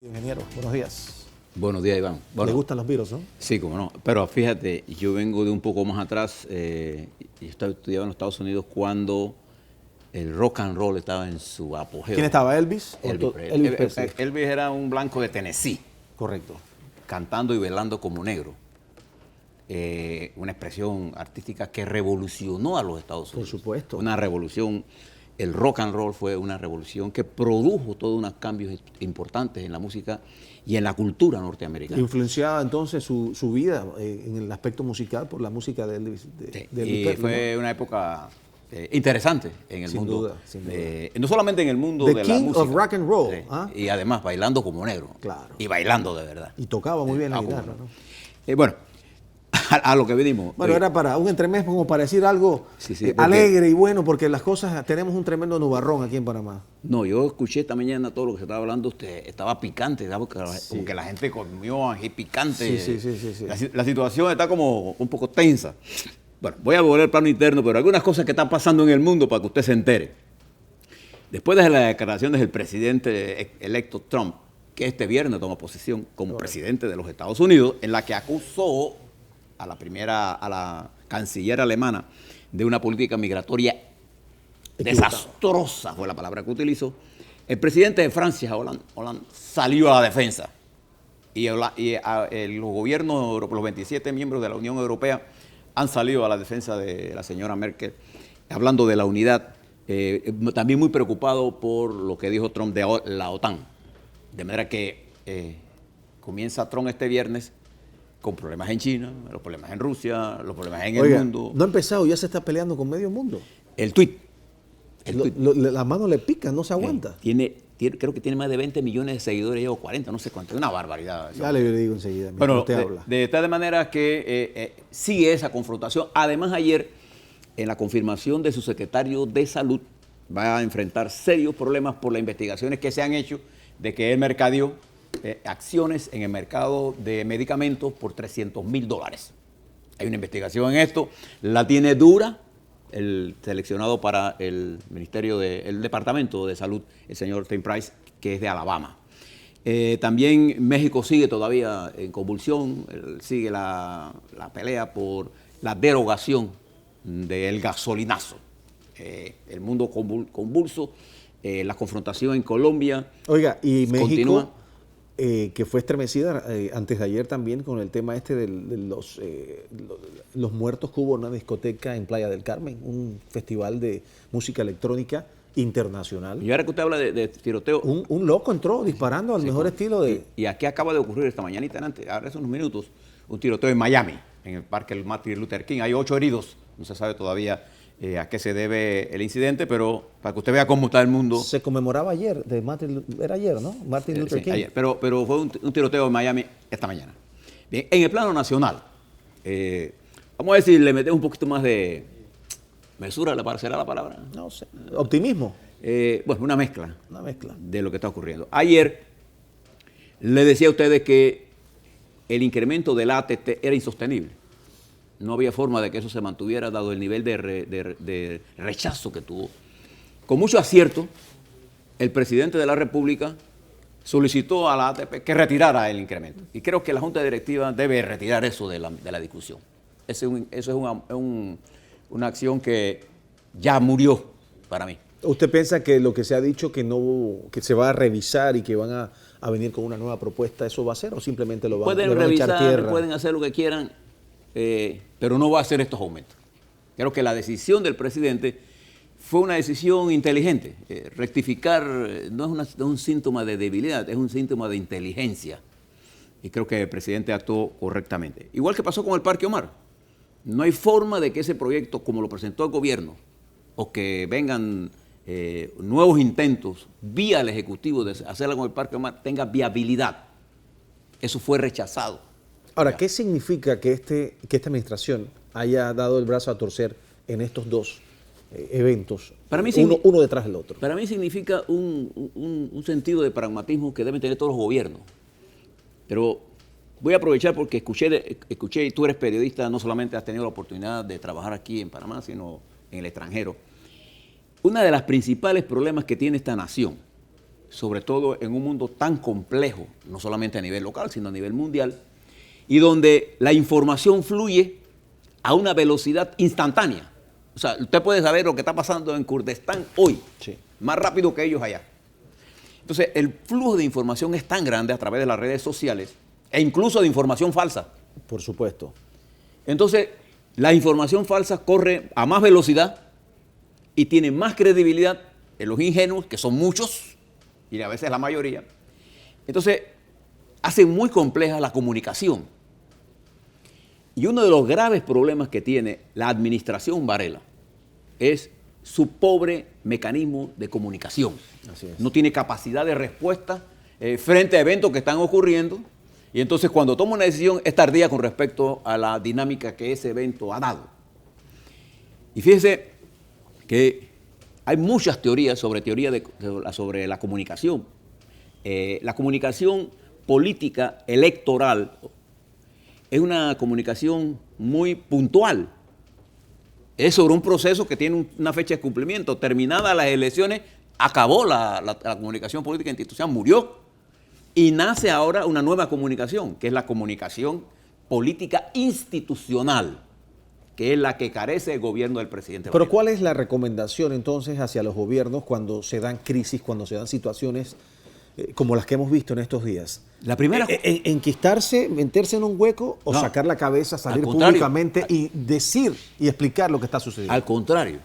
Ingeniero, buenos días. Buenos días, Iván. ¿Le Bueno, gustan los Beatles, no? sí, como no. Pero fíjate, yo vengo de un poco más atrás. Yo estaba estudiando en los Estados Unidos cuando el rock and roll estaba en su apogeo. ¿Quién estaba? ¿Elvis? Elvis Presley. Elvis era un blanco de Tennessee, Correcto. cantando y bailando como negro. Una expresión artística que revolucionó a los Estados Unidos. Por supuesto. Una revolución. El rock and roll fue una revolución que produjo todos unos cambios importantes en la música y en la cultura norteamericana. Influenciada entonces su vida en el aspecto musical por la música de Elvis. Sí, de Elvis y Presley, fue una época interesante en el Sin mundo. duda, sin duda. No solamente en el mundo The de King la música. of Rock and Roll, Sí, ¿ah? y además bailando como negro. Claro. Y bailando de verdad. Y tocaba muy bien la cómo guitarra, no. ¿no? Bueno, a lo que venimos. Bueno, era para un entremés como para decir algo Sí, porque- alegre y bueno, porque las cosas, tenemos un tremendo nubarrón aquí en Panamá. No, yo escuché esta mañana todo lo que se estaba hablando, usted estaba picante, ¿sabes? Sí. Como que la gente comió ají picante. Sí. La situación está como un poco tensa. Bueno, voy a volver al plano interno, pero algunas cosas que están pasando en el mundo para que usted se entere. Después de las declaraciones del presidente electo Trump, que este viernes toma posesión como presidente de los Estados Unidos, en la que acusó a la canciller alemana de una política migratoria desastrosa, fue la palabra que utilizó. El presidente de Francia, Hollande, salió a la defensa. Los gobiernos, los 27 miembros de la Unión Europea han salido a la defensa de la señora Merkel, hablando de la unidad, también muy preocupado por lo que dijo Trump de la OTAN. De manera que comienza Trump este viernes con problemas en China, los problemas en Rusia, los problemas en el mundo. No ha empezado, ya se está peleando con medio mundo. El tuit. Las manos le pican, no se aguanta. Creo que tiene más de 20 millones de seguidores o 40, no sé cuánto. Es una barbaridad. Ya le digo enseguida. Bueno, usted habla. de tal manera que sigue esa confrontación. Además, ayer, en la confirmación de su secretario de Salud, va a enfrentar serios problemas por las investigaciones que se han hecho de que él mercadeó acciones en el mercado de medicamentos por $300,000. Hay una investigación en esto, la tiene dura el seleccionado para el Departamento de Salud, el señor Tim Price, que es de Alabama. También México sigue todavía en convulsión, sigue la pelea por la derogación del gasolinazo. El mundo convulso, la confrontación en Colombia. Oiga, y México, continúa. Que fue estremecida antes de ayer también con el tema de los muertos que hubo en una discoteca en Playa del Carmen, un festival de música electrónica internacional. Y ahora que usted habla de tiroteo. Un loco entró disparando al mejor estilo de... Y aquí acaba de ocurrir esta mañanita, ahora hace unos minutos, un tiroteo en Miami, en el parque Martin Luther King. Hay 8 heridos, no se sabe todavía a qué se debe el incidente, pero para que usted vea cómo está el mundo. Se conmemoraba ayer, era ayer, ¿no? Martin Luther King. Ayer, pero fue un tiroteo en Miami esta mañana. Bien, en el plano nacional, vamos a ver si le metemos un poquito más de mesura, ¿le parecerá la palabra? No sé. Optimismo. Bueno, una mezcla. Una mezcla. De lo que está ocurriendo. Ayer le decía a ustedes que el incremento del ATT era insostenible. No había forma de que eso se mantuviera dado el nivel de rechazo que tuvo. Con mucho acierto, el presidente de la República solicitó a la ATP que retirara el incremento. Y creo que la Junta Directiva debe retirar eso de la discusión. Eso es una acción que ya murió para mí. ¿Usted piensa que lo que se ha dicho que se va a revisar y que van a venir con una nueva propuesta, eso va a ser o simplemente le van a echar revisar, tierra? pueden hacer lo que quieran, pero no va a hacer estos aumentos. Creo que la decisión del presidente fue una decisión inteligente. Rectificar no es un síntoma de debilidad, es un síntoma de inteligencia. Y creo que el presidente actuó correctamente. Igual que pasó con el Parque Omar. No hay forma de que ese proyecto, como lo presentó el gobierno, o que vengan nuevos intentos vía el Ejecutivo de hacerlo con el Parque Omar, tenga viabilidad. Eso fue rechazado. Ahora, ¿qué significa que esta administración haya dado el brazo a torcer en estos dos eventos, para mí uno detrás del otro? Para mí significa un sentido de pragmatismo que deben tener todos los gobiernos. Pero voy a aprovechar porque escuché, y tú eres periodista, no solamente has tenido la oportunidad de trabajar aquí en Panamá, sino en el extranjero. Uno de los principales problemas que tiene esta nación sobre todo en un mundo tan complejo, no solamente a nivel local, sino a nivel mundial, y donde la información fluye a una velocidad instantánea. O sea, usted puede saber lo que está pasando en Kurdistán hoy, sí, más rápido que ellos allá. Entonces, el flujo de información es tan grande a través de las redes sociales, e incluso de información falsa. Por supuesto. Entonces, la información falsa corre a más velocidad y tiene más credibilidad en los ingenuos, que son muchos, y a veces la mayoría. Entonces, hace muy compleja la comunicación. Y uno de los graves problemas que tiene la administración Varela es su pobre mecanismo de comunicación. Así es. No tiene capacidad de respuesta frente a eventos que están ocurriendo, y entonces cuando toma una decisión es tardía con respecto a la dinámica que ese evento ha dado. Y fíjese que hay muchas teorías sobre la comunicación. La comunicación política electoral es una comunicación muy puntual. Es sobre un proceso que tiene una fecha de cumplimiento. Terminadas las elecciones, acabó la comunicación política institucional, murió. Y nace ahora una nueva comunicación, que es la comunicación política institucional, que es la que carece el gobierno del presidente Pero Varela. ¿cuál es la recomendación entonces hacia los gobiernos cuando se dan crisis, cuando se dan situaciones como las que hemos visto en estos días? La primera... ¿Enquistarse, meterse en un hueco o No, sacar la cabeza, salir al contrario, públicamente y decir y explicar lo que está sucediendo? Al contrario.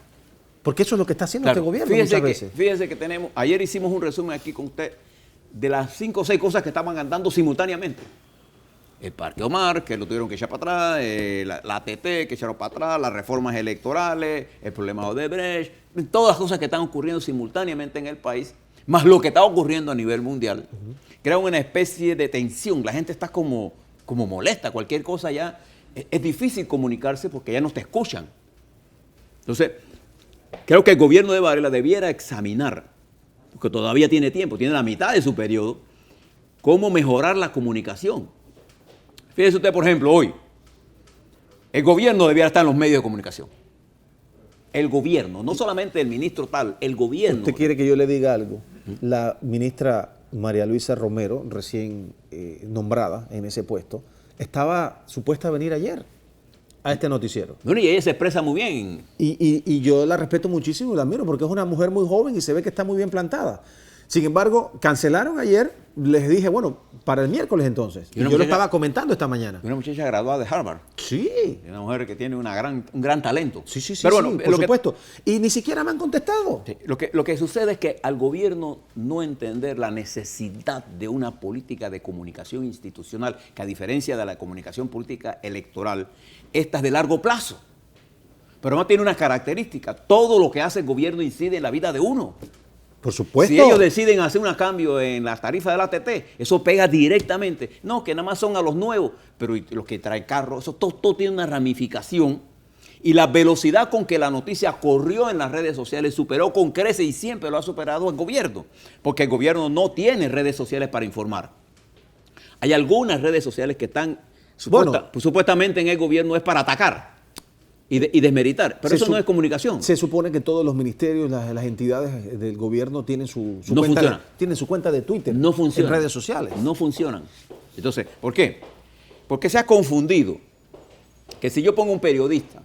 Porque eso es lo que está haciendo Claro, este gobierno muchas veces. Fíjese que tenemos, ayer hicimos un resumen aquí con usted de las 5 o 6 cosas que estaban andando simultáneamente. El Parque Omar, que lo tuvieron que echar para atrás, la ATT, que echaron para atrás, las reformas electorales, el problema de Odebrecht, todas las cosas que están ocurriendo simultáneamente en el país, más lo que está ocurriendo a nivel mundial, crea una especie de tensión. La gente está como molesta, cualquier cosa ya. Es difícil comunicarse porque ya no te escuchan. Entonces, creo que el gobierno de Varela debiera examinar, porque todavía tiene tiempo, tiene la mitad de su periodo, cómo mejorar la comunicación. Fíjese usted, por ejemplo, hoy, el gobierno debiera estar en los medios de comunicación. El gobierno, no solamente el ministro tal, el gobierno. ¿Usted quiere que yo le diga algo? La ministra María Luisa Romero, recién nombrada en ese puesto, estaba supuesta a venir ayer a este noticiero. Bueno, y ella se expresa muy bien. Y yo la respeto muchísimo y la admiro porque es una mujer muy joven y se ve que está muy bien plantada. Sin embargo, cancelaron ayer, les dije, bueno, para el miércoles entonces. Y yo lo estaba comentando esta mañana. Una muchacha graduada de Harvard. Sí. Una mujer que tiene un gran talento. Sí. Pero bueno, por supuesto. Y ni siquiera me han contestado. Sí, lo que sucede es que al gobierno no entender la necesidad de una política de comunicación institucional, que a diferencia de la comunicación política electoral, esta es de largo plazo. Pero no tiene una característica. Todo lo que hace el gobierno incide en la vida de uno. Por supuesto. Si ellos deciden hacer un cambio en las tarifas de la ATT, eso pega directamente. No, que nada más son a los nuevos, pero los que traen carros, eso todo tiene una ramificación. Y la velocidad con que la noticia corrió en las redes sociales superó con creces y siempre lo ha superado el gobierno. Porque el gobierno no tiene redes sociales para informar. Hay algunas redes sociales que están supuestamente en el gobierno es para atacar y desmeritar, pero eso no es comunicación. Se supone que todos los ministerios, las entidades del gobierno tienen tienen su cuenta de Twitter, no funciona, en redes sociales. No funcionan. Entonces, ¿por qué? Porque se ha confundido que si yo pongo un periodista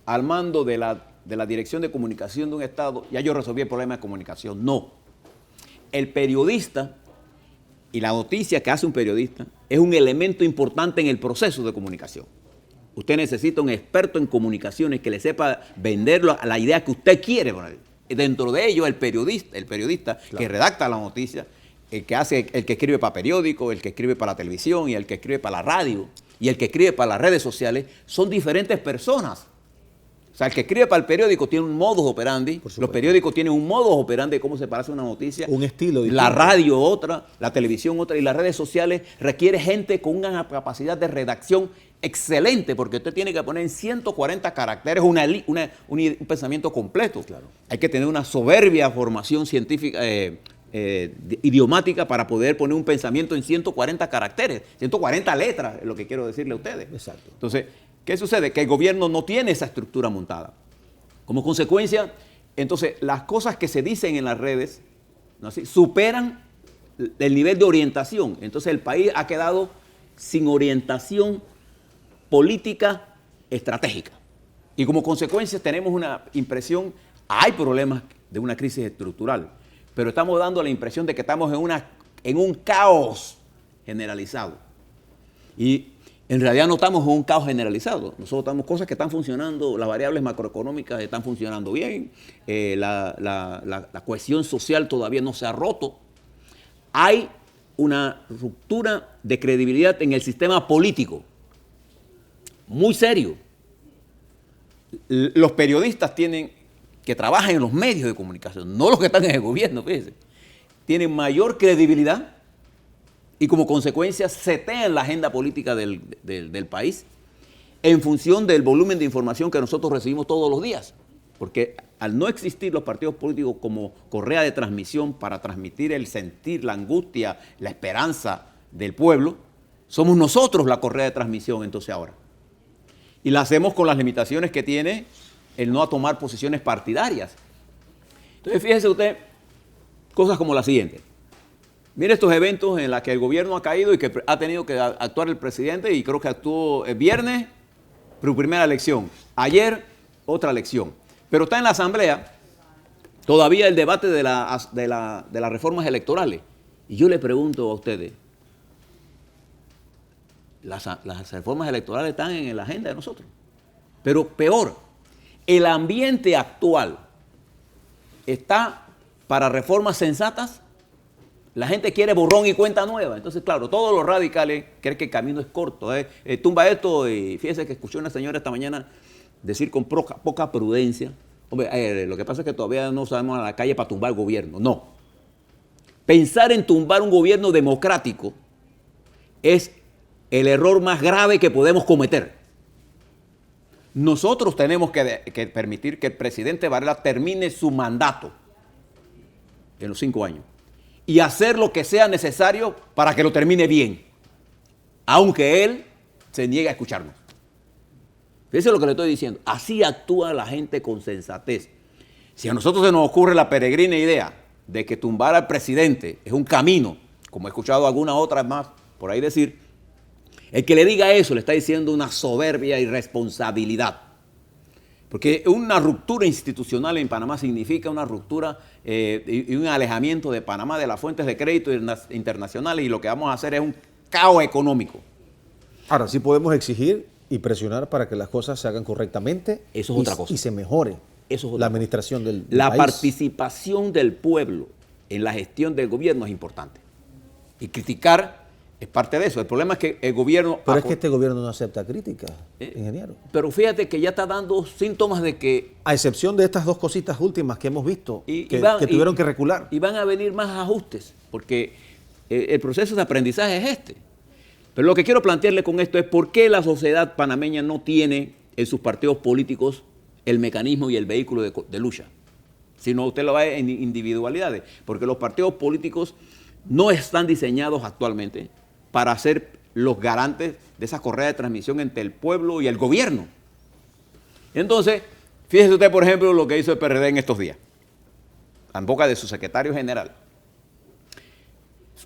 al mando de la dirección de comunicación de un estado, ya yo resolví el problema de comunicación. No. El periodista y la noticia que hace un periodista es un elemento importante en el proceso de comunicación. Usted necesita un experto en comunicaciones que le sepa venderlo a la idea que usted quiere. Dentro de ello, el periodista claro, que redacta la noticia, el que escribe para periódico, el que escribe para la televisión y el que escribe para la radio y el que escribe para las redes sociales, son diferentes personas. O sea, el que escribe para el periódico tiene un modus operandi, los periódicos tienen un modus operandi de cómo se parece una noticia. Un estilo distinto. La radio otra, la televisión otra y las redes sociales requiere gente con una capacidad de redacción excelente, porque usted tiene que poner en 140 caracteres un pensamiento completo. Claro. Hay que tener una soberbia formación científica, idiomática para poder poner un pensamiento en 140 caracteres, 140 letras, es lo que quiero decirle a ustedes. Exacto. Entonces, ¿qué sucede? Que el gobierno no tiene esa estructura montada. Como consecuencia, entonces, las cosas que se dicen en las redes ¿no? Así, superan el nivel de orientación. Entonces el país ha quedado sin orientación política estratégica. Y como consecuencia tenemos una impresión, hay problemas de una crisis estructural, pero estamos dando la impresión de que estamos en un caos generalizado. Y en realidad no estamos en un caos generalizado. Nosotros tenemos cosas que están funcionando, las variables macroeconómicas están funcionando bien, la cohesión social todavía no se ha roto. Hay una ruptura de credibilidad en el sistema político, muy serio. Los periodistas que trabajan en los medios de comunicación, no los que están en el gobierno, fíjense, tienen mayor credibilidad y como consecuencia setean la agenda política del país en función del volumen de información que nosotros recibimos todos los días. Porque al no existir los partidos políticos como correa de transmisión para transmitir el sentir, la angustia, la esperanza del pueblo, somos nosotros la correa de transmisión entonces ahora. Y la hacemos con las limitaciones que tiene el no tomar posiciones partidarias. Entonces fíjese usted, cosas como la siguiente. Mire estos eventos en los que el gobierno ha caído y que ha tenido que actuar el presidente, y creo que actuó el viernes, primera elección. Ayer, otra elección. Pero está en la Asamblea todavía el debate de las reformas electorales. Y yo le pregunto a ustedes, las reformas electorales están en la agenda de nosotros. Pero peor, el ambiente actual está para reformas sensatas. La gente quiere borrón y cuenta nueva. Entonces, claro, todos los radicales creen que el camino es corto. Tumba esto, y fíjese que escuché a una señora esta mañana decir con poca prudencia, hombre, lo que pasa es que todavía no salimos a la calle para tumbar el gobierno. No. Pensar en tumbar un gobierno democrático es el error más grave que podemos cometer. Nosotros tenemos que permitir que el presidente Varela termine su mandato en los 5 años y hacer lo que sea necesario para que lo termine bien, aunque él se niegue a escucharnos. Fíjense lo que le estoy diciendo. Así actúa la gente con sensatez. Si a nosotros se nos ocurre la peregrina idea de que tumbar al presidente es un camino, como he escuchado algunas otras más por ahí decir, el que le diga eso le está diciendo una soberbia irresponsabilidad. Porque una ruptura institucional en Panamá significa una ruptura y un alejamiento de Panamá de las fuentes de crédito internacionales, y lo que vamos a hacer es un caos económico. Ahora, sí podemos exigir y presionar para que las cosas se hagan correctamente. Eso es otra cosa. Y se mejore la administración del país. La participación del pueblo en la gestión del gobierno es importante. Y criticar es parte de eso. El problema es que el gobierno... Pero es que este gobierno no acepta críticas, ingeniero. Pero fíjate que ya está dando síntomas de que... A excepción de estas dos cositas últimas que hemos visto, que tuvieron que recular. Y van a venir más ajustes, porque el proceso de aprendizaje es este. Pero lo que quiero plantearle con esto es por qué la sociedad panameña no tiene en sus partidos políticos el mecanismo y el vehículo de lucha, sino usted lo ve en individualidades, porque los partidos políticos no están diseñados actualmente para ser los garantes de esa correa de transmisión entre el pueblo y el gobierno. Entonces, fíjese usted, por ejemplo, lo que hizo el PRD en estos días, en boca de su secretario general.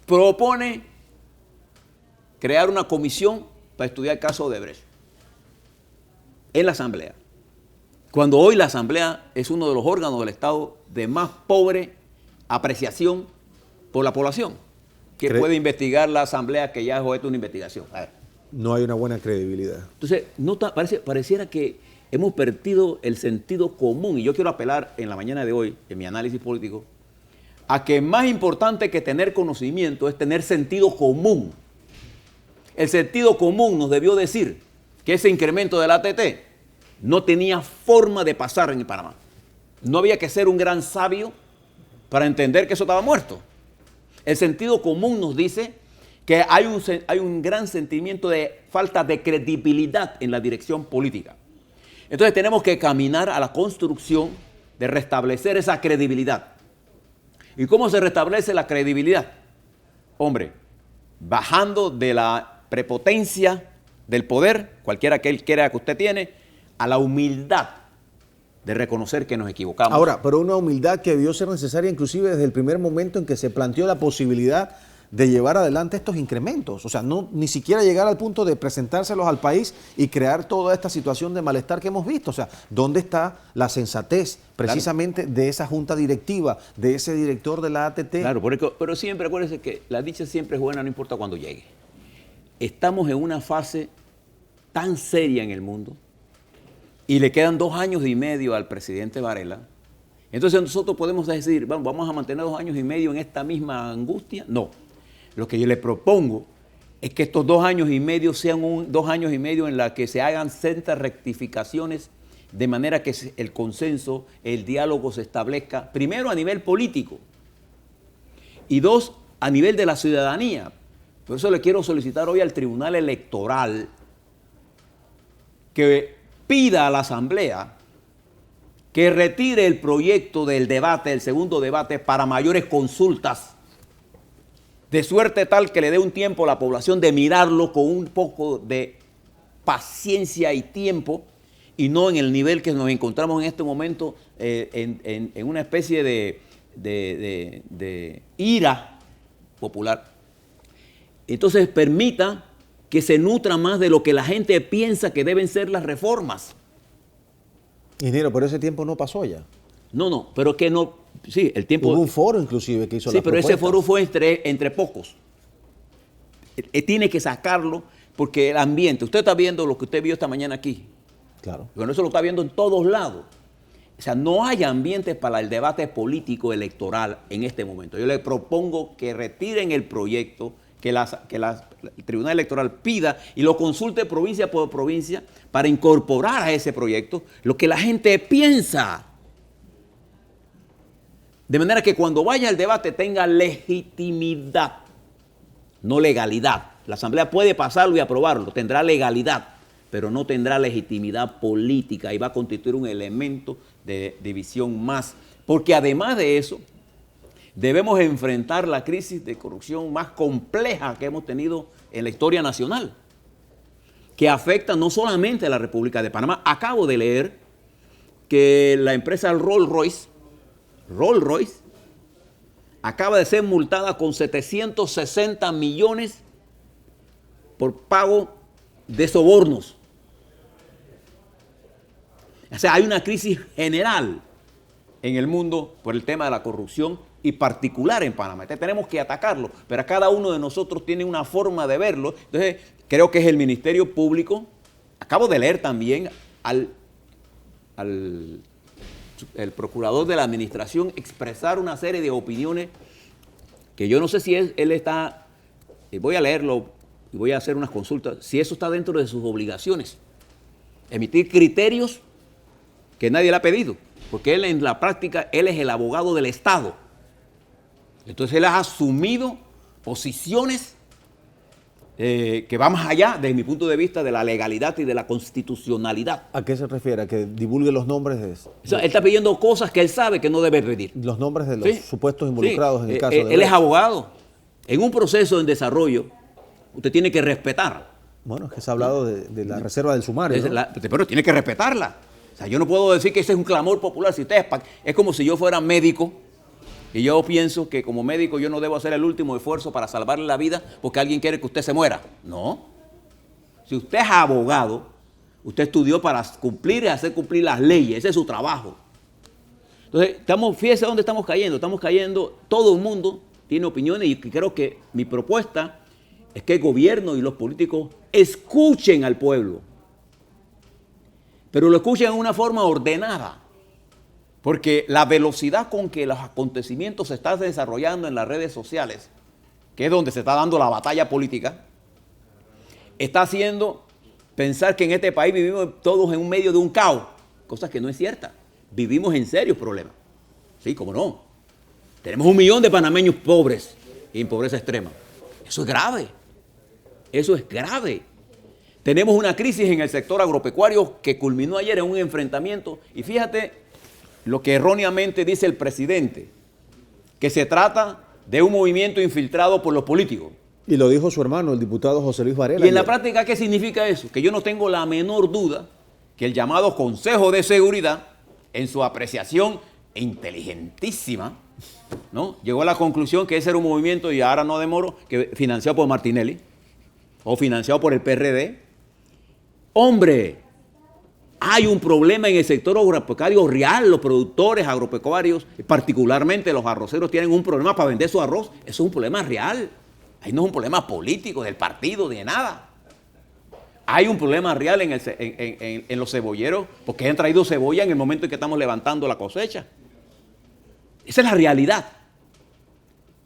Propone crear una comisión para estudiar el caso de Odebrecht en la Asamblea, cuando hoy la Asamblea es uno de los órganos del Estado de más pobre apreciación por la población, que puede investigar la Asamblea, que ya es objeto de una investigación. A ver. No hay una buena credibilidad. Entonces, pareciera que hemos perdido el sentido común, y yo quiero apelar en la mañana de hoy, en mi análisis político, a que más importante que tener conocimiento es tener sentido común. El sentido común nos debió decir que ese incremento del ATT no tenía forma de pasar en el Panamá. No había que ser un gran sabio para entender que eso estaba muerto. El sentido común nos dice que hay un gran sentimiento de falta de credibilidad en la dirección política. Entonces tenemos que caminar a la construcción de restablecer esa credibilidad. ¿Y cómo se restablece la credibilidad? Hombre, bajando de la prepotencia del poder, cualquiera que él quiera que usted tiene, a la humildad de reconocer que nos equivocamos. Ahora, pero una humildad que debió ser necesaria inclusive desde el primer momento en que se planteó la posibilidad de llevar adelante estos incrementos. O sea, no ni siquiera llegar al punto de presentárselos al país y crear toda esta situación de malestar que hemos visto. O sea, ¿dónde está la sensatez precisamente de esa junta directiva, de ese director de la ATT? Claro, pero siempre acuérdense que la dicha siempre es buena, no importa cuándo llegue. Estamos en una fase tan seria en el mundo y le quedan 2 años y medio al presidente Varela. Entonces nosotros podemos decir, vamos a mantener 2 años y medio en esta misma angustia. No. Lo que yo le propongo es que estos 2 años y medio sean 2 años y medio en la que se hagan ciertas rectificaciones de manera que el consenso, el diálogo se establezca, primero a nivel político y 2, a nivel de la ciudadanía. Por eso le quiero solicitar hoy al Tribunal Electoral que pida a la Asamblea que retire el proyecto del debate, el segundo debate, para mayores consultas, de suerte tal que le dé un tiempo a la población de mirarlo con un poco de paciencia y tiempo, y no en el nivel que nos encontramos en este momento, en una especie de ira popular. Entonces permita que se nutra más de lo que la gente piensa que deben ser las reformas. Ingeniero, pero ese tiempo no pasó ya. No, pero que no, sí, el tiempo... Hubo un foro inclusive que hizo sí, pero ese foro fue entre pocos. Tiene que sacarlo porque el ambiente, usted está viendo lo que usted vio esta mañana aquí. Claro. Bueno, eso lo está viendo en todos lados. O sea, no hay ambiente para el debate político electoral en este momento. Yo le propongo que retiren el proyecto, que el Tribunal Electoral pida y lo consulte provincia por provincia para incorporar a ese proyecto lo que la gente piensa. De manera que cuando vaya al debate tenga legitimidad, no legalidad. La Asamblea puede pasarlo y aprobarlo, tendrá legalidad, pero no tendrá legitimidad política y va a constituir un elemento de división más. Porque además de eso, debemos enfrentar la crisis de corrupción más compleja que hemos tenido en la historia nacional, que afecta no solamente a la República de Panamá. Acabo de leer que la empresa Rolls-Royce acaba de ser multada con 760 millones por pago de sobornos. O sea, hay una crisis general en el mundo por el tema de la corrupción y particular en Panamá. Entonces tenemos que atacarlo, pero cada uno de nosotros tiene una forma de verlo. Entonces creo que es el Ministerio Público. Acabo de leer también el procurador de la administración expresar una serie de opiniones que yo no sé si él está, voy a leerlo y voy a hacer unas consultas, si eso está dentro de sus obligaciones. Emitir criterios que nadie le ha pedido, porque él en la práctica, él es el abogado del Estado. Entonces él ha asumido posiciones que va más allá, desde mi punto de vista, de la legalidad y de la constitucionalidad. ¿A qué se refiere? ¿A que divulgue los nombres de eso? O sea, él está pidiendo cosas que él sabe que no debe pedir. Los nombres de los supuestos involucrados en el caso de... Él es abogado. En un proceso en desarrollo, usted tiene que respetar. Bueno, es que se ha hablado de la reserva del sumario, ¿no? Pero tiene que respetarla. O sea, yo no puedo decir que ese es un clamor popular. Si usted es como si yo fuera médico y yo pienso que como médico yo no debo hacer el último esfuerzo para salvarle la vida porque alguien quiere que usted se muera. No. Si usted es abogado, usted estudió para cumplir y hacer cumplir las leyes. Ese es su trabajo. Entonces, fíjese dónde estamos cayendo. Estamos cayendo, todo el mundo tiene opiniones y creo que mi propuesta es que el gobierno y los políticos escuchen al pueblo. Pero lo escuchen en una forma ordenada. Porque la velocidad con que los acontecimientos se están desarrollando en las redes sociales, que es donde se está dando la batalla política, está haciendo pensar que en este país vivimos todos en medio de un caos, cosa que no es cierta. Vivimos en serios problemas. Sí, cómo no. Tenemos 1 millón de panameños pobres y en pobreza extrema. Eso es grave. Eso es grave. Tenemos una crisis en el sector agropecuario que culminó ayer en un enfrentamiento. Y fíjate lo que erróneamente dice el presidente, que se trata de un movimiento infiltrado por los políticos. Y lo dijo su hermano, el diputado José Luis Varela. Y en la práctica, ¿qué significa eso? Que yo no tengo la menor duda que el llamado Consejo de Seguridad en su apreciación inteligentísima, ¿no? Llegó a la conclusión que ese era un movimiento, y ahora no demoro, que financiado por Martinelli o financiado por el PRD. Hombre, hay un problema en el sector agropecuario real. Los productores agropecuarios, particularmente los arroceros, tienen un problema para vender su arroz. Eso es un problema real. Ahí no es un problema político del partido, de nada. Hay un problema real en los cebolleros, porque han traído cebolla en el momento en que estamos levantando la cosecha. Esa es la realidad.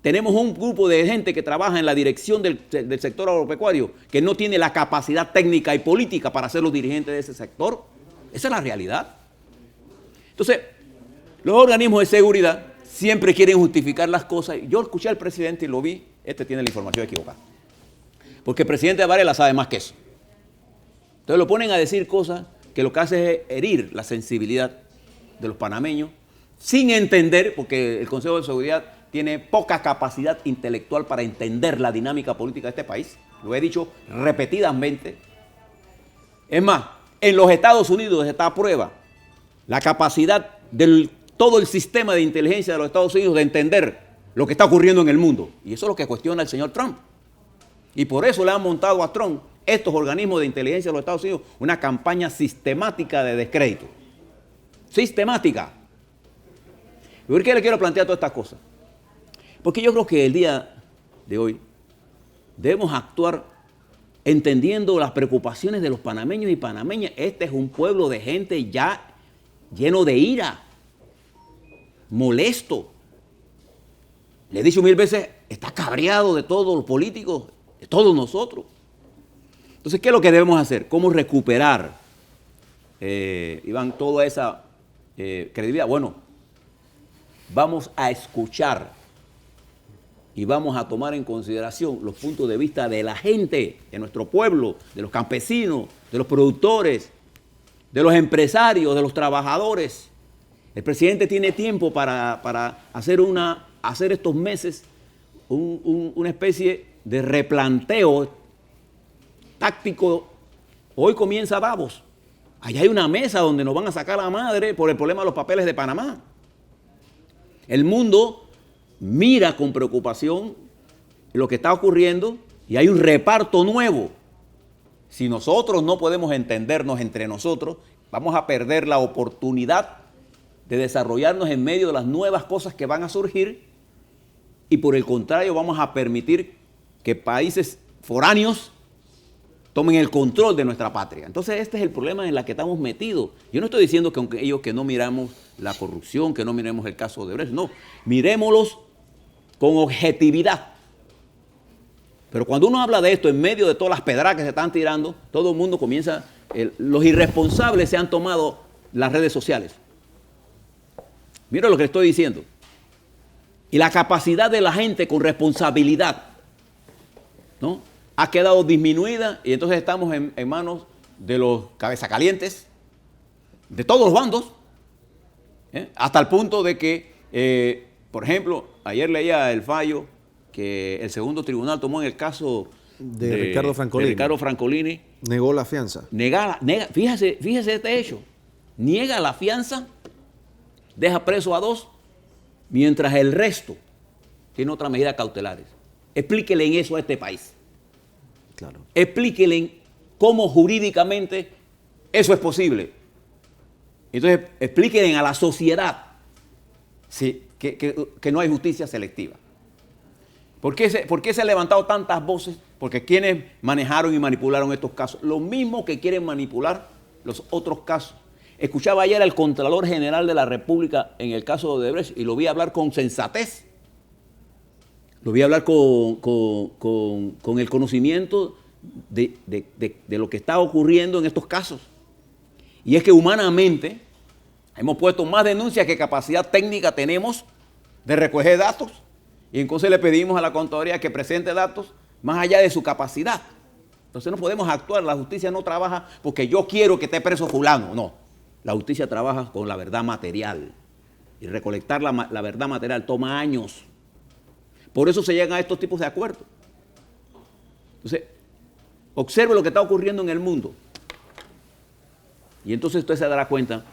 Tenemos un grupo de gente que trabaja en la dirección del sector agropecuario que no tiene la capacidad técnica y política para ser los dirigentes de ese sector. Esa es la realidad. Entonces, los organismos de seguridad siempre quieren justificar las cosas. Yo escuché al presidente y lo vi, tiene la información equivocada. Porque el presidente Varela sabe más que eso. Entonces lo ponen a decir cosas que lo que hace es herir la sensibilidad de los panameños, sin entender, porque el Consejo de Seguridad tiene poca capacidad intelectual para entender la dinámica política de este país. Lo he dicho repetidamente. Es más, en los Estados Unidos está a prueba la capacidad de todo el sistema de inteligencia de los Estados Unidos de entender lo que está ocurriendo en el mundo. Y eso es lo que cuestiona el señor Trump. Y por eso le han montado a Trump, estos organismos de inteligencia de los Estados Unidos, una campaña sistemática de descrédito. Sistemática. ¿Y por qué le quiero plantear todas estas cosas? Porque yo creo que el día de hoy debemos actuar entendiendo las preocupaciones de los panameños y panameñas. Este es un pueblo de gente ya lleno de ira, molesto. Le he dicho 1000 veces, está cabreado de todos los políticos, de todos nosotros. Entonces, ¿qué es lo que debemos hacer? ¿Cómo recuperar, Iván, toda esa credibilidad? Bueno, vamos a escuchar y vamos a tomar en consideración los puntos de vista de la gente, de nuestro pueblo, de los campesinos, de los productores, de los empresarios, de los trabajadores. El presidente tiene tiempo para hacer estos meses una especie de replanteo táctico. Hoy comienza Davos. Allá hay una mesa donde nos van a sacar la madre por el problema de los papeles de Panamá. El mundo mira con preocupación lo que está ocurriendo y hay un reparto nuevo. Si nosotros no podemos entendernos entre nosotros, vamos a perder la oportunidad de desarrollarnos en medio de las nuevas cosas que van a surgir, y por el contrario vamos a permitir que países foráneos tomen el control de nuestra patria. Entonces este es el problema en el que estamos metidos. Yo no estoy diciendo que aunque ellos que no miramos la corrupción, que no miremos el caso de Odebrecht, no, miremoslos con objetividad. Pero cuando uno habla de esto en medio de todas las pedradas que se están tirando, todo el mundo comienza, los irresponsables se han tomado las redes sociales. Mira lo que estoy diciendo. Y la capacidad de la gente con responsabilidad, ¿no?, ha quedado disminuida, y entonces estamos en manos de los cabezacalientes, de todos los bandos, hasta el punto de que, por ejemplo, ayer leía el fallo que el segundo tribunal tomó en el caso de Ricardo Francolini. Negó la fianza. Fíjese este hecho. Niega la fianza, deja preso a 2, mientras el resto tiene otras medidas cautelares. Explíquele en eso a este país. Claro. Explíquele cómo jurídicamente eso es posible. Entonces, explíquenle a la sociedad que no hay justicia selectiva. ¿Por qué se han levantado tantas voces? Porque quienes manejaron y manipularon estos casos, los mismos que quieren manipular los otros casos. Escuchaba ayer al Contralor General de la República en el caso de Odebrecht y lo vi hablar con sensatez. Lo vi hablar con el conocimiento de lo que está ocurriendo en estos casos. Y es que humanamente hemos puesto más denuncias que capacidad técnica tenemos de recoger datos. Y entonces le pedimos a la Contraloría que presente datos más allá de su capacidad. Entonces no podemos actuar. La justicia no trabaja porque yo quiero que esté preso fulano. No. La justicia trabaja con la verdad material. Y recolectar la verdad material toma años. Por eso se llegan a estos tipos de acuerdos. Entonces, observe lo que está ocurriendo en el mundo. Y entonces usted se dará cuenta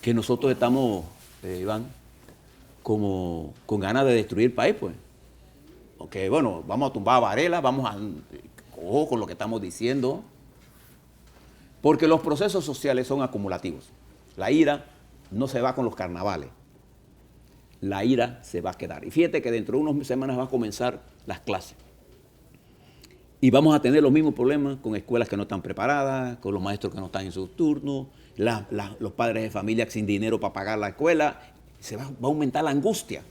que nosotros estamos, Iván, como con ganas de destruir el país, pues. Porque, bueno, vamos a tumbar a Varela, ojo con lo que estamos diciendo, porque los procesos sociales son acumulativos. La ira no se va con los carnavales, la ira se va a quedar. Y fíjate que dentro de unas semanas van a comenzar las clases. Y vamos a tener los mismos problemas con escuelas que no están preparadas, con los maestros que no están en sus turnos, los padres de familia sin dinero para pagar la escuela. Va a aumentar la angustia.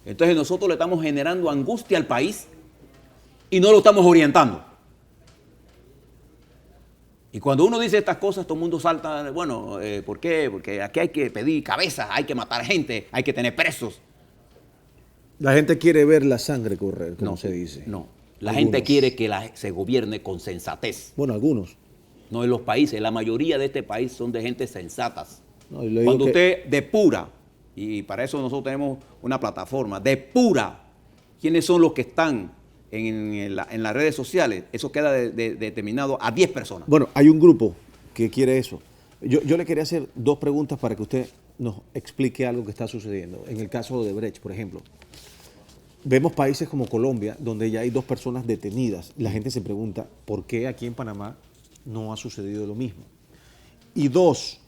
Entonces nosotros le estamos generando angustia al país y no lo estamos orientando. Y cuando uno dice estas cosas, todo el mundo salta, bueno, ¿por qué? Porque aquí hay que pedir cabezas, hay que matar gente, hay que tener presos. La gente quiere ver la sangre correr, como No, se dice. No, la gente quiere que se gobierne con sensatez. Bueno, algunos. No en los países, la mayoría de este país son de gente sensatas. No, cuando usted depura, y para eso nosotros tenemos una plataforma, depura quiénes son los que están en las redes sociales, eso queda determinado a 10 personas. Bueno, hay un grupo que quiere eso. Yo le quería hacer dos preguntas para que usted nos explique algo que está sucediendo. En el caso de Brecht, por ejemplo, vemos países como Colombia, donde ya hay 2 personas detenidas. La gente se pregunta, ¿por qué aquí en Panamá no ha sucedido lo mismo? Y 2,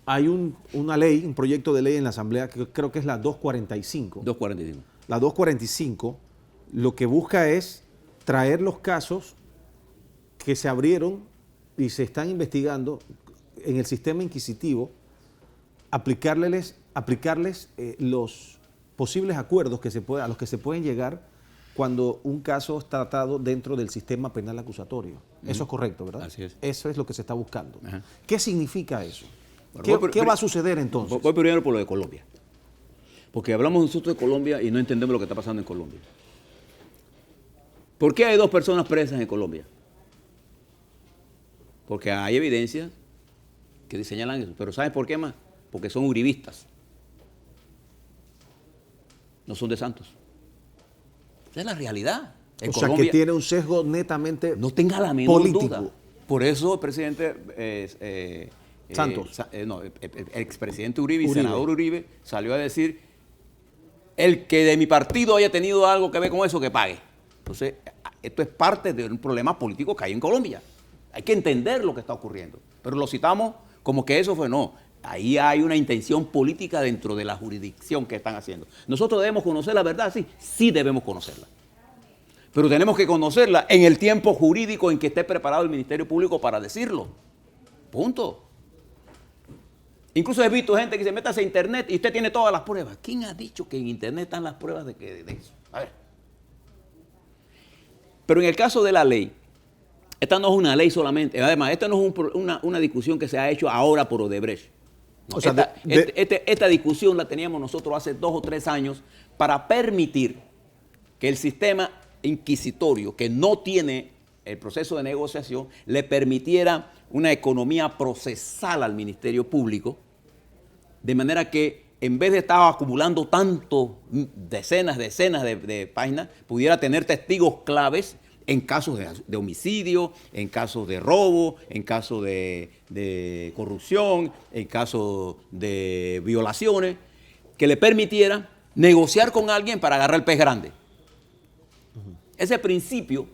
hay una ley, un proyecto de ley en la Asamblea, que creo que es la 245. 245. La 245 lo que busca es traer los casos que se abrieron y se están investigando en el sistema inquisitivo, aplicarles los posibles acuerdos a los que se pueden llegar cuando un caso es tratado dentro del sistema penal acusatorio. Eso es correcto, ¿verdad? Así es. Eso es lo que se está buscando. Ajá. ¿Qué significa eso? Bueno, ¿Qué va a suceder entonces? Voy primero por lo de Colombia. Porque hablamos nosotros de Colombia y no entendemos lo que está pasando en Colombia. ¿Por qué hay 2 personas presas en Colombia? Porque hay evidencias que señalan eso. Pero ¿sabes por qué más? Porque son uribistas. No son de Santos. Esa es la realidad. En Colombia, que tiene un sesgo netamente no tenga la menor político. duda. Por eso el presidente Santos. El expresidente Uribe, senador Uribe, salió a decir, el que de mi partido haya tenido algo que ver con eso, que pague. Entonces, esto es parte de un problema político que hay en Colombia. Hay que entender lo que está ocurriendo. Pero lo citamos como que eso fue, no. Ahí hay una intención política dentro de la jurisdicción que están haciendo. Nosotros debemos conocer la verdad, sí debemos conocerla. Pero tenemos que conocerla en el tiempo jurídico en que esté preparado el Ministerio Público para decirlo. Punto. Incluso he visto gente que se mete a internet y usted tiene todas las pruebas. ¿Quién ha dicho que en internet están las pruebas de eso? A ver. Pero en el caso de la ley, esta no es una ley solamente. Además, esta no es una discusión que se ha hecho ahora por Odebrecht. No, o sea, esta discusión la teníamos nosotros hace 2 o 3 años para permitir que el sistema inquisitorio, que no tiene el proceso de negociación, le permitiera una economía procesal al Ministerio Público, de manera que en vez de estar acumulando decenas de páginas, pudiera tener testigos claves en casos de homicidio, en casos de robo, en casos de corrupción, en casos de violaciones, que le permitiera negociar con alguien para agarrar el pez grande. Ese principio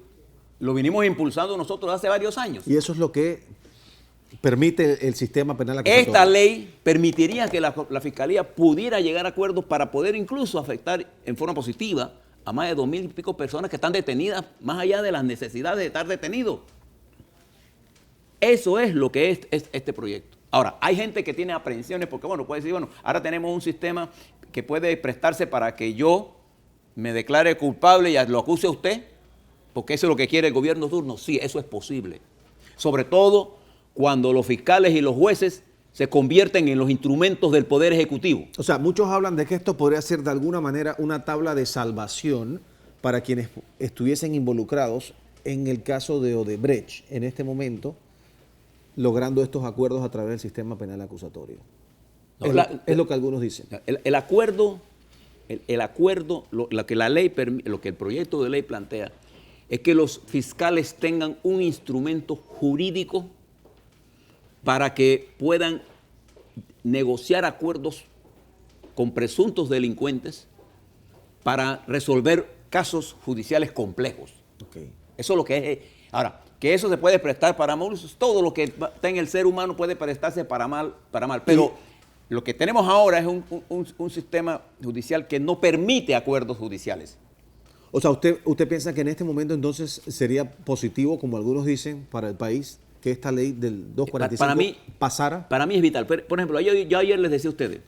lo vinimos impulsando nosotros hace varios años. Y eso es lo que permite el sistema penal acusatorio. Esta ley permitiría que la Fiscalía pudiera llegar a acuerdos para poder incluso afectar en forma positiva a más de 2,000 y pico personas que están detenidas, más allá de las necesidades de estar detenidos. Eso es lo que es este proyecto. Ahora, hay gente que tiene aprehensiones porque, bueno, puede decir, bueno, ahora tenemos un sistema que puede prestarse para que yo me declare culpable y lo acuse a usted, porque eso es lo que quiere el gobierno turno. Sí, eso es posible. Sobre todo cuando los fiscales y los jueces se convierten en los instrumentos del Poder Ejecutivo. O sea, muchos hablan de que esto podría ser de alguna manera una tabla de salvación para quienes estuviesen involucrados en el caso de Odebrecht en este momento, logrando estos acuerdos a través del sistema penal acusatorio. No, es lo que algunos dicen. El acuerdo, lo que el proyecto de ley plantea, es que los fiscales tengan un instrumento jurídico para que puedan negociar acuerdos con presuntos delincuentes para resolver casos judiciales complejos. Okay. Eso es lo que es. Ahora, que eso se puede prestar para mal, todo lo que está en el ser humano puede prestarse para mal. Pero lo que tenemos ahora es un sistema judicial que no permite acuerdos judiciales. O sea, ¿usted piensa que en este momento entonces sería positivo, como algunos dicen, para el país que esta ley del 245 pasara? Para mí es vital. Por ejemplo, yo ayer les decía a ustedes,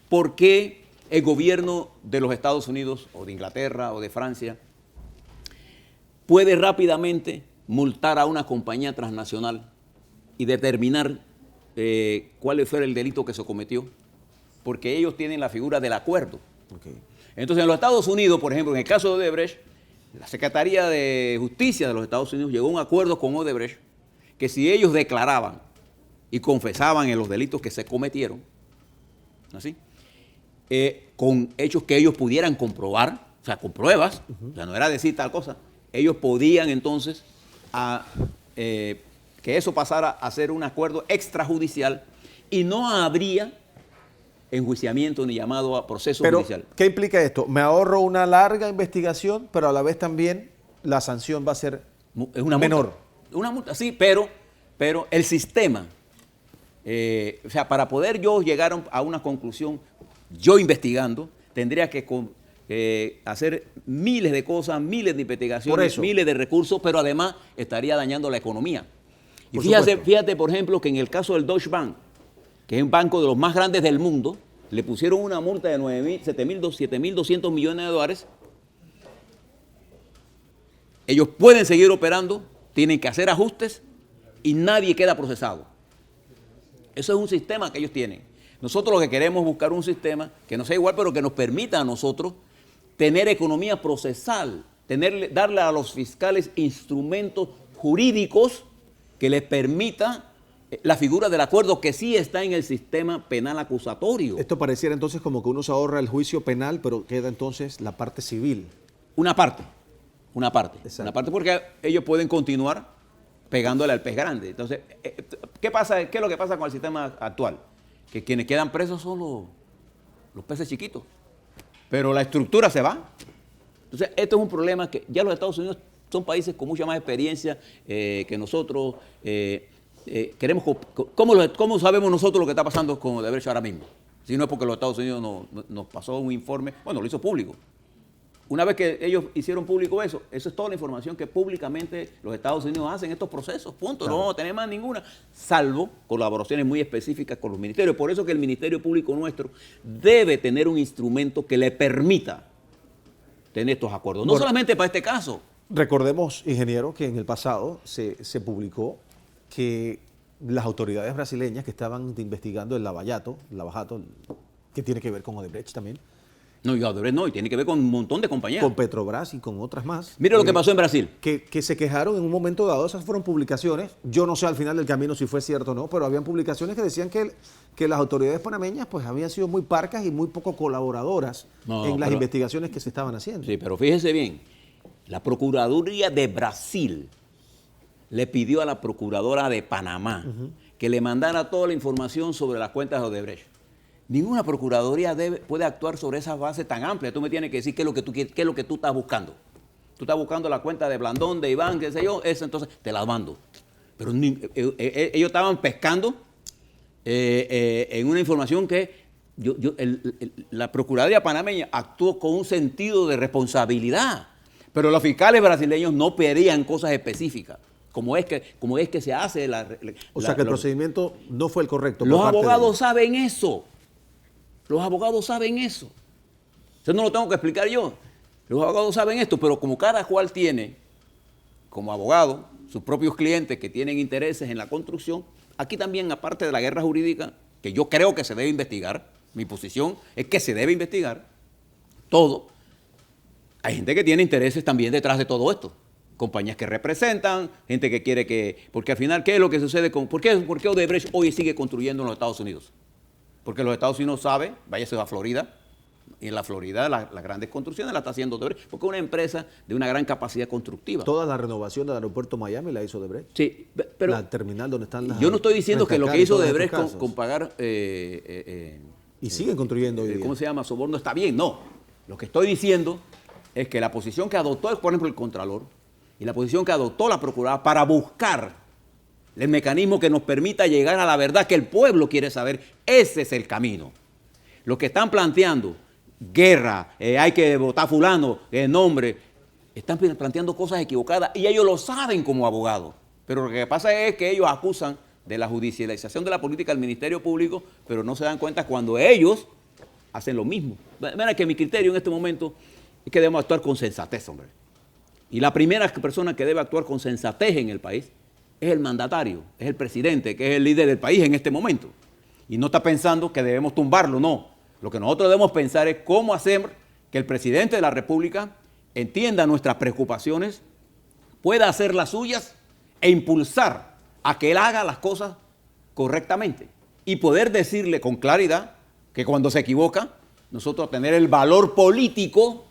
¿por qué el gobierno de los Estados Unidos o de Inglaterra o de Francia puede rápidamente multar a una compañía transnacional y determinar cuál fue el delito que se cometió? Porque ellos tienen la figura del acuerdo. Okay. Entonces, en los Estados Unidos, por ejemplo, en el caso de Odebrecht, la Secretaría de Justicia de los Estados Unidos llegó a un acuerdo con Odebrecht que si ellos declaraban y confesaban en los delitos que se cometieron, ¿así? Con hechos que ellos pudieran comprobar, o sea, con pruebas, o sea, no era decir tal cosa, ellos podían entonces que eso pasara a ser un acuerdo extrajudicial y no habría enjuiciamiento ni llamado a proceso judicial. ¿Qué implica esto? Me ahorro una larga investigación, pero a la vez también la sanción va a ser menor. Una multa, sí, pero el sistema, o sea, para poder yo llegar a una conclusión, yo investigando, tendría que hacer miles de cosas, miles de investigaciones, miles de recursos, pero además estaría dañando la economía. Y fíjate, por ejemplo, que en el caso del Deutsche Bank, que es un banco de los más grandes del mundo, le pusieron una multa de 7.200 millones de dólares. Ellos pueden seguir operando, tienen que hacer ajustes y nadie queda procesado. Eso es un sistema que ellos tienen. Nosotros lo que queremos es buscar un sistema que no sea igual, pero que nos permita a nosotros tener economía procesal, darle a los fiscales instrumentos jurídicos que les permita la figura del acuerdo, que sí está en el sistema penal acusatorio. Esto pareciera entonces como que uno se ahorra el juicio penal, pero queda entonces la parte civil. Una parte Exacto. porque ellos pueden continuar pegándole al pez grande. Entonces, ¿qué es lo que pasa con el sistema actual? Que quienes quedan presos son los peces chiquitos, pero la estructura se va. Entonces, esto es un problema que ya los Estados Unidos son países con mucha más experiencia que nosotros. ¿Cómo sabemos nosotros lo que está pasando con Odebrecht ahora mismo? Si no es porque los Estados Unidos nos pasó un informe, bueno, lo hizo público. Una vez que ellos hicieron público eso es toda la información que públicamente los Estados Unidos hacen estos procesos, punto. Claro. No vamos a tener más ninguna, salvo colaboraciones muy específicas con los ministerios. Por eso que el Ministerio Público nuestro debe tener un instrumento que le permita tener estos acuerdos. No solamente para este caso. Recordemos, ingeniero, que en el pasado se publicó que las autoridades brasileñas que estaban investigando el lavajato, que tiene que ver con Odebrecht también. No, y Odebrecht no, y tiene que ver con un montón de compañías. Con Petrobras y con otras más. Mire lo que pasó en Brasil. Que se quejaron en un momento dado, esas fueron publicaciones, yo no sé al final del camino si fue cierto o no, pero habían publicaciones que decían que las autoridades panameñas pues habían sido muy parcas y muy poco colaboradoras en las investigaciones que se estaban haciendo. Sí, pero fíjese bien, la Procuraduría de Brasil le pidió a la Procuradora de Panamá que le mandara toda la información sobre las cuentas de Odebrecht. Ninguna procuraduría puede actuar sobre esa base tan amplia. Tú me tienes que decir qué es lo que tú estás buscando. Tú estás buscando la cuenta de Blandón, de Iván, qué sé yo, eso entonces te la mando. Pero ellos estaban pescando en una información que la Procuraduría panameña actuó con un sentido de responsabilidad. Pero los fiscales brasileños no pedían cosas específicas. Como es que se hace o sea que el procedimiento no fue el correcto. Los abogados saben eso. Los abogados saben eso. Eso no lo tengo que explicar yo. Los abogados saben esto, pero como cada cual tiene, como abogado, sus propios clientes que tienen intereses en la construcción, aquí también, aparte de la guerra jurídica, que yo creo que se debe investigar, mi posición es que se debe investigar todo, hay gente que tiene intereses también detrás de todo esto. Compañías que representan, gente que quiere que... Porque al final, ¿qué es lo que sucede con... ¿Por qué Odebrecht hoy sigue construyendo en los Estados Unidos? Porque los Estados Unidos saben, váyase a Florida, Y en la Florida las grandes construcciones las está haciendo Odebrecht, porque es una empresa de una gran capacidad constructiva. Toda la renovación del aeropuerto Miami la hizo Odebrecht. Sí, pero la terminal donde están las... yo no estoy diciendo que lo que hizo Odebrecht con con pagar... y siguen construyendo hoy día. ¿Cómo se llama? Soborno está bien. No. Lo que estoy diciendo es que la posición que adoptó, por ejemplo, el Contralor y la posición que adoptó la Procuradora para buscar el mecanismo que nos permita llegar a la verdad que el pueblo quiere saber, ese es el camino. Lo que están planteando, guerra, hay que votar fulano, nombre, están planteando cosas equivocadas y ellos lo saben como abogados. Pero lo que pasa es que ellos acusan de la judicialización de la política del Ministerio Público, pero no se dan cuenta cuando ellos hacen lo mismo. Mira que mi criterio en este momento es que debemos actuar con sensatez, hombre. Y la primera persona que debe actuar con sensatez en el país es el mandatario, es el presidente, que es el líder del país en este momento. Y no está pensando que debemos tumbarlo, no. Lo que nosotros debemos pensar es cómo hacer que el presidente de la República entienda nuestras preocupaciones, pueda hacer las suyas e impulsar a que él haga las cosas correctamente. Y poder decirle con claridad que cuando se equivoca, nosotros tener el valor político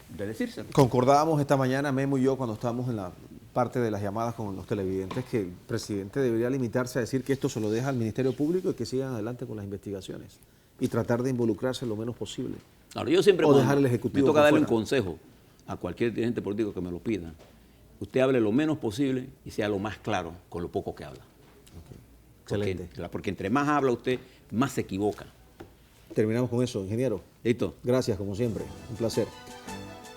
de decírselo. Concordábamos esta mañana, Memo y yo, cuando estábamos en la parte de las llamadas con los televidentes, que el presidente debería limitarse a decir que esto se lo deja al Ministerio Público y que sigan adelante con las investigaciones y tratar de involucrarse lo menos posible. Claro, yo siempre o dejar el Ejecutivo me toca darle un fuera. consejo a cualquier dirigente político que me lo pida. Usted hable lo menos posible y sea lo más claro con lo poco que habla. Okay. Excelente. Porque entre más habla usted, más se equivoca. Terminamos con eso, ingeniero. Listo. Gracias, como siempre. Un placer.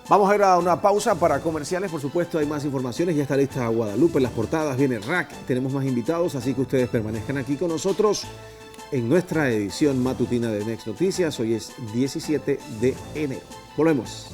Vamos a ir a una pausa para comerciales, por supuesto hay más informaciones, ya está lista Guadalupe, en las portadas viene Rack, tenemos más invitados, así que ustedes permanezcan aquí con nosotros en nuestra edición matutina de Next Noticias. Hoy es 17 de enero. Volvemos.